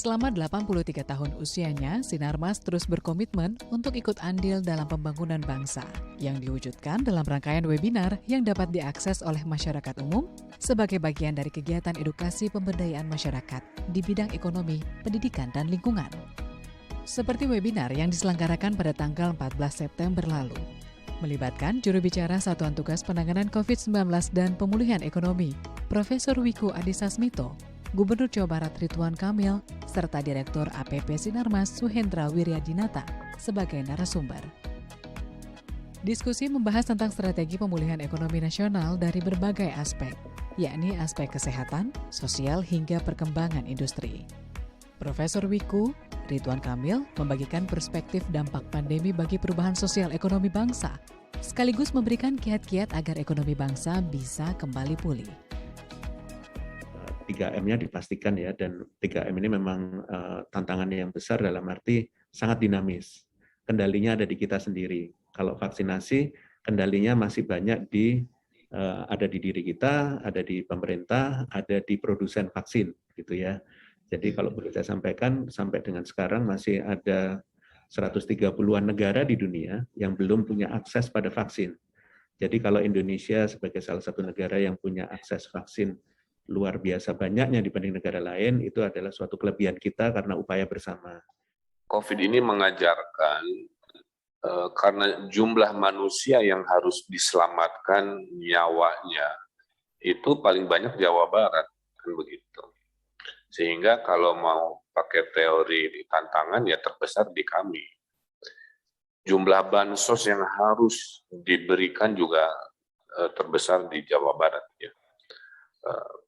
Selama 83 tahun usianya, Sinarmas terus berkomitmen untuk ikut andil dalam pembangunan bangsa yang diwujudkan dalam rangkaian webinar yang dapat diakses oleh masyarakat umum sebagai bagian dari kegiatan edukasi pemberdayaan masyarakat di bidang ekonomi, pendidikan, dan lingkungan. Seperti webinar yang diselenggarakan pada tanggal 14 September lalu, melibatkan juru bicara Satuan Tugas Penanganan COVID-19 dan Pemulihan Ekonomi, Profesor Wiku Adhisa Smito, Gubernur Jawa Barat Ridwan Kamil, serta Direktur APP Sinarmas Suhendra Wiryadinata sebagai narasumber. Diskusi membahas tentang strategi pemulihan ekonomi nasional dari berbagai aspek, yakni aspek kesehatan, sosial, hingga perkembangan industri. Profesor Wiku, Ridwan Kamil membagikan perspektif dampak pandemi bagi perubahan sosial ekonomi bangsa, sekaligus memberikan kiat-kiat agar ekonomi bangsa bisa kembali pulih. 3M-nya dipastikan ya, dan 3M ini memang tantangan yang besar dalam arti sangat dinamis. Kendalinya ada di kita sendiri. Kalau vaksinasi, kendalinya masih banyak ada di diri kita, ada di pemerintah, ada di produsen vaksin, gitu ya. Jadi kalau boleh saya sampaikan, sampai dengan sekarang masih ada 130-an negara di dunia yang belum punya akses pada vaksin. Jadi kalau Indonesia sebagai salah satu negara yang punya akses vaksin luar biasa banyaknya dibanding negara lain, itu adalah suatu kelebihan kita karena upaya bersama. COVID ini mengajarkan karena jumlah manusia yang harus diselamatkan nyawanya itu paling banyak Jawa Barat, kan begitu. Sehingga kalau mau pakai teori tantangan ya terbesar di kami. Jumlah bansos yang harus diberikan juga terbesar di Jawa Barat ya.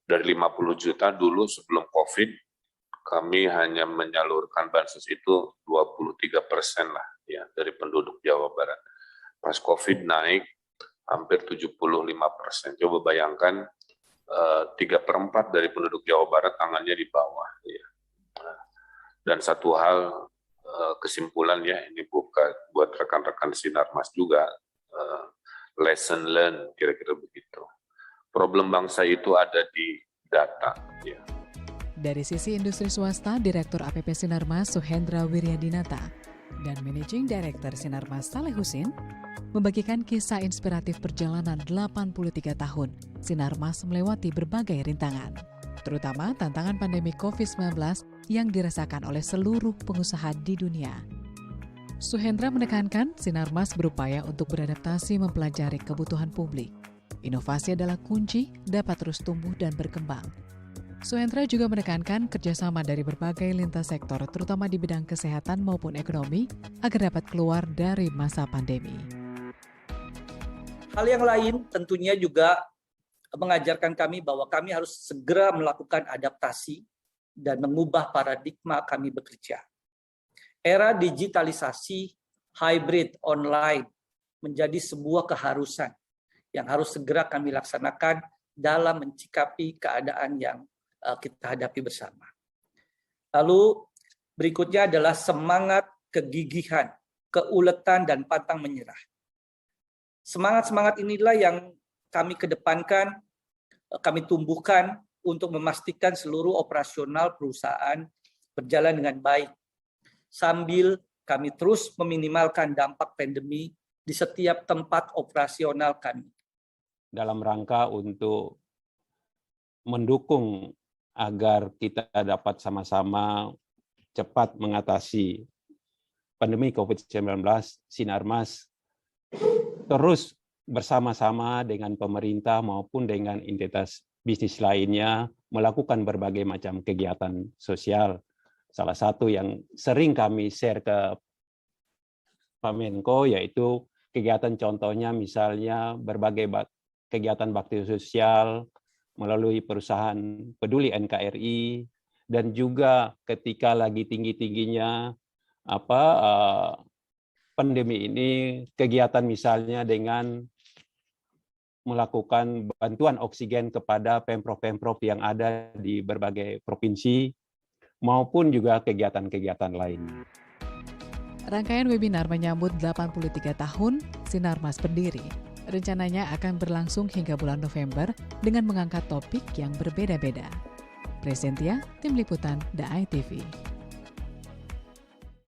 Dari 50 juta dulu sebelum COVID, kami hanya menyalurkan bansos itu 23% lah ya dari penduduk Jawa Barat. Pas COVID naik hampir 75%. Coba bayangkan 3/4 dari penduduk Jawa Barat tangannya di bawah. Ya. Dan satu hal kesimpulan ya, ini buat rekan-rekan Sinarmas juga, lesson learned kira-kira begitu. Problem bangsa itu ada di data. Ya. Dari sisi industri swasta, Direktur APP Sinarmas Suhendra Wiryadinata dan Managing Director Sinarmas Saleh Husin membagikan kisah inspiratif perjalanan 83 tahun Sinarmas melewati berbagai rintangan, terutama tantangan pandemi COVID-19 yang dirasakan oleh seluruh pengusaha di dunia. Suhendra menekankan Sinarmas berupaya untuk beradaptasi mempelajari kebutuhan publik. Inovasi adalah kunci dapat terus tumbuh dan berkembang. Suhendra juga menekankan kerjasama dari berbagai lintas sektor, terutama di bidang kesehatan maupun ekonomi, agar dapat keluar dari masa pandemi. Hal yang lain tentunya juga mengajarkan kami bahwa kami harus segera melakukan adaptasi dan mengubah paradigma kami bekerja. Era digitalisasi, hybrid, online menjadi sebuah keharusan yang harus segera kami laksanakan dalam mencikapi keadaan yang kita hadapi bersama. Lalu berikutnya adalah semangat, kegigihan, keuletan, dan pantang menyerah. Semangat-semangat inilah yang kami kedepankan, kami tumbuhkan untuk memastikan seluruh operasional perusahaan berjalan dengan baik, sambil kami terus meminimalkan dampak pandemi di setiap tempat operasional kami. Dalam rangka untuk mendukung agar kita dapat sama-sama cepat mengatasi pandemi COVID-19, Sinarmas terus bersama-sama dengan pemerintah maupun dengan entitas bisnis lainnya melakukan berbagai macam kegiatan sosial. Salah satu yang sering kami share ke Pak Menko yaitu kegiatan contohnya misalnya berbagai kegiatan bakti sosial melalui perusahaan peduli NKRI, dan juga ketika lagi tinggi-tingginya pandemi ini, kegiatan misalnya dengan melakukan bantuan oksigen kepada pemprov-pemprov yang ada di berbagai provinsi, maupun juga kegiatan-kegiatan lain. Rangkaian webinar menyambut 83 tahun Sinarmas berdiri. Rencananya akan berlangsung hingga bulan November dengan mengangkat topik yang berbeda-beda. Presentia, Tim Liputan, The ITV.